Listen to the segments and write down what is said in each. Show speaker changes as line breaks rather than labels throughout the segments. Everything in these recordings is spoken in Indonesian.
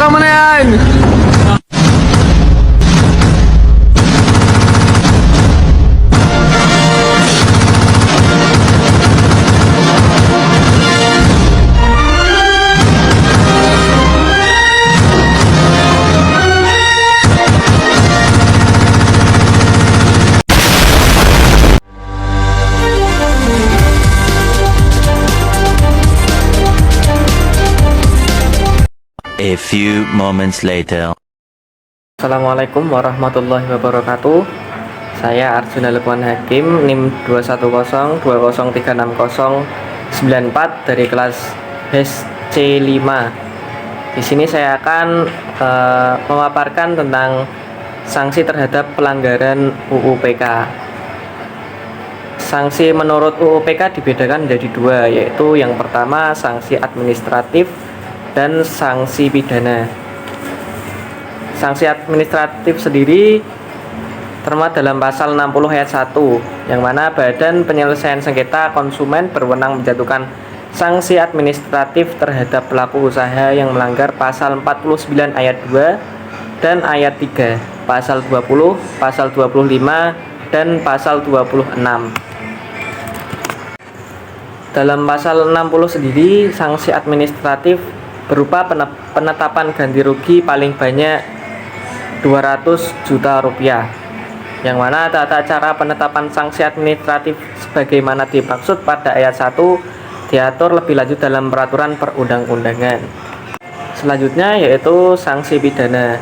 meneng.
A few moments later.
Assalamualaikum warahmatullahi wabarakatuh. Saya Arjuna Lukman Hakim, NIM 21020366094 dari kelas HES C5. Di sini saya akan memaparkan tentang sanksi terhadap pelanggaran UU-PK. Sanksi menurut UU-PK dibedakan menjadi dua, yaitu yang pertama sanksi administratif dan sanksi pidana. Sanksi administratif sendiri termuat dalam pasal 60 ayat 1, yang mana Badan Penyelesaian Sengketa Konsumen berwenang menjatuhkan sanksi administratif terhadap pelaku usaha yang melanggar pasal 49 ayat 2 dan ayat 3, pasal 20, pasal 25, dan pasal 26. Dalam pasal 60 sendiri, sanksi administratif berupa penetapan ganti rugi paling banyak 200 juta rupiah, yang mana tata cara penetapan sanksi administratif sebagaimana dimaksud pada ayat 1 diatur lebih lanjut dalam peraturan perundang-undangan. Selanjutnya yaitu sanksi pidana,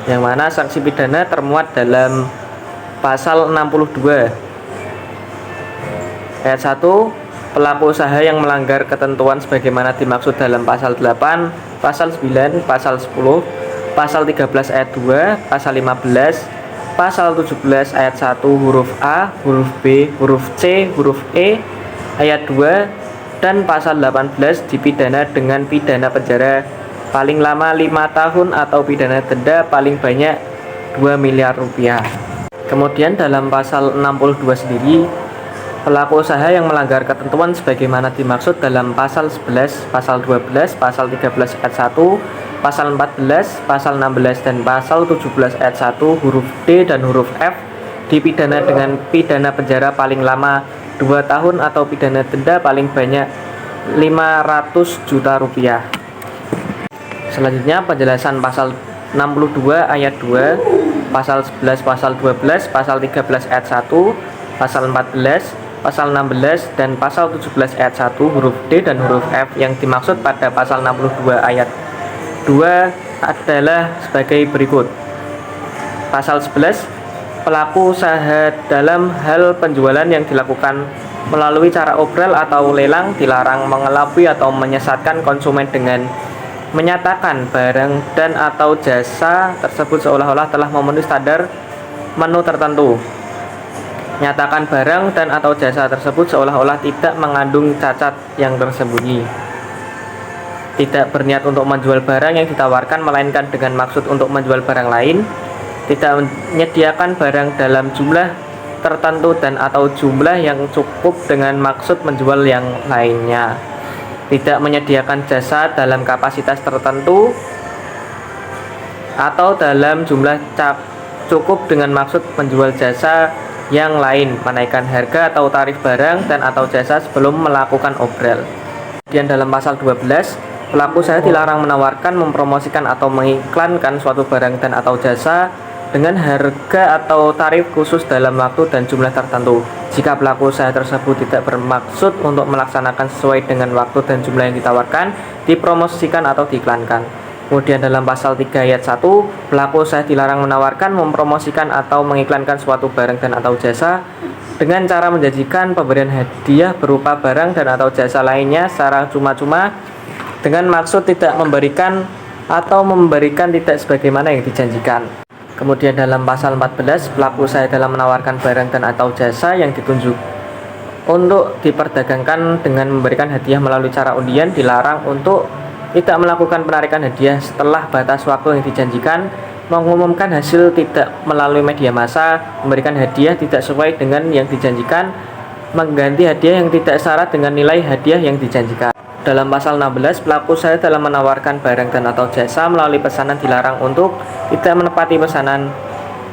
yang mana sanksi pidana termuat dalam pasal 62 ayat 1. Pelaku usaha yang melanggar ketentuan sebagaimana dimaksud dalam pasal 8, pasal 9, pasal 10, pasal 13 ayat 2, pasal 15, pasal 17 ayat 1 huruf A, huruf B, huruf C, huruf E, ayat 2, dan pasal 18 dipidana dengan pidana penjara paling lama 5 tahun atau pidana denda paling banyak 2 miliar rupiah. Kemudian dalam pasal 62 sendiri, pelaku usaha yang melanggar ketentuan sebagaimana dimaksud dalam pasal 11, pasal 12, pasal 13 ayat 1, pasal 14, pasal 16, dan pasal 17 ayat 1 huruf D dan huruf F dipidana dengan pidana penjara paling lama 2 tahun atau pidana denda paling banyak 500 juta rupiah. Selanjutnya penjelasan pasal 62 ayat 2, pasal 11, pasal 12, pasal 13 ayat 1, pasal 14, pasal 16, dan pasal 17 ayat 1 huruf D dan huruf F yang dimaksud pada pasal 62 ayat 2 adalah sebagai berikut. Pasal 11, pelaku usaha dalam hal penjualan yang dilakukan melalui cara obral atau lelang dilarang mengelabui atau menyesatkan konsumen dengan menyatakan barang dan atau jasa tersebut seolah-olah telah memenuhi standar menu tertentu. Nyatakan barang dan atau jasa tersebut seolah-olah tidak mengandung cacat yang tersembunyi. Tidak berniat untuk menjual barang yang ditawarkan melainkan dengan maksud untuk menjual barang lain. Tidak menyediakan barang dalam jumlah tertentu dan atau jumlah yang cukup dengan maksud menjual yang lainnya. Tidak menyediakan jasa dalam kapasitas tertentu atau dalam jumlah cukup dengan maksud menjual jasa yang lain, menaikkan harga atau tarif barang dan atau jasa sebelum melakukan obral. Kemudian dalam pasal 12, pelaku usaha dilarang menawarkan, mempromosikan atau mengiklankan suatu barang dan atau jasa dengan harga atau tarif khusus dalam waktu dan jumlah tertentu jika pelaku usaha tersebut tidak bermaksud untuk melaksanakan sesuai dengan waktu dan jumlah yang ditawarkan, dipromosikan atau diiklankan. Kemudian dalam pasal 3 ayat 1, pelaku usaha dilarang menawarkan, mempromosikan atau mengiklankan suatu barang dan atau jasa dengan cara menjanjikan pemberian hadiah berupa barang dan atau jasa lainnya secara cuma-cuma dengan maksud tidak memberikan atau memberikan tidak sebagaimana yang dijanjikan. Kemudian dalam pasal 14, pelaku usaha dalam menawarkan barang dan atau jasa yang ditunjuk untuk diperdagangkan dengan memberikan hadiah melalui cara undian dilarang untuk tidak melakukan penarikan hadiah setelah batas waktu yang dijanjikan, mengumumkan hasil tidak melalui media massa, memberikan hadiah tidak sesuai dengan yang dijanjikan, mengganti hadiah yang tidak syarat dengan nilai hadiah yang dijanjikan. Dalam pasal 16, pelaku usaha dalam menawarkan barang dan atau jasa melalui pesanan dilarang untuk tidak menepati pesanan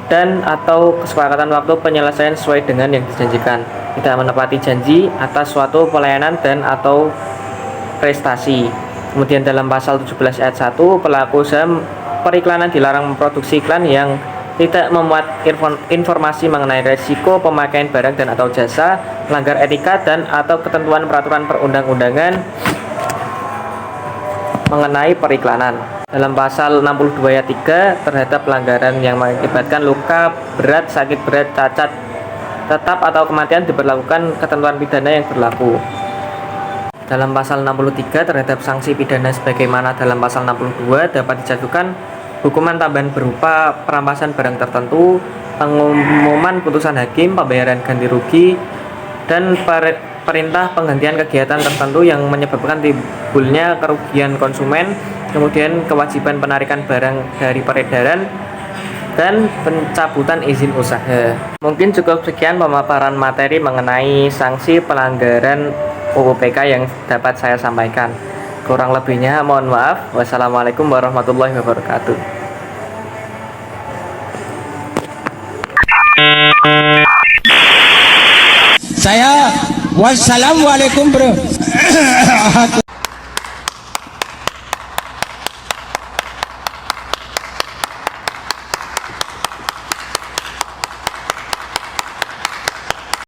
dan atau kesepakatan waktu penyelesaian sesuai dengan yang dijanjikan, tidak menepati janji atas suatu pelayanan dan atau prestasi. Kemudian dalam pasal 17 ayat 1, pelaku usaha periklanan dilarang memproduksi iklan yang tidak memuat informasi mengenai risiko pemakaian barang dan atau jasa, melanggar etika dan atau ketentuan peraturan perundang-undangan mengenai periklanan. Dalam pasal 62 ayat 3, terhadap pelanggaran yang mengakibatkan luka berat, sakit berat, cacat, tetap atau kematian diberlakukan ketentuan pidana yang berlaku. Dalam pasal 63, terhadap sanksi pidana sebagaimana dalam pasal 62 dapat dijatuhkan hukuman tambahan berupa perampasan barang tertentu, pengumuman putusan hakim, pembayaran ganti rugi, dan perintah penggantian kegiatan tertentu yang menyebabkan timbulnya kerugian konsumen, kemudian kewajiban penarikan barang dari peredaran, dan pencabutan izin usaha. Mungkin cukup sekian pemaparan materi mengenai sanksi pelanggaran UU/PK yang dapat saya sampaikan. Kurang lebihnya mohon maaf. Wassalamualaikum warahmatullahi wabarakatuh.
Saya wassalamualaikum bro.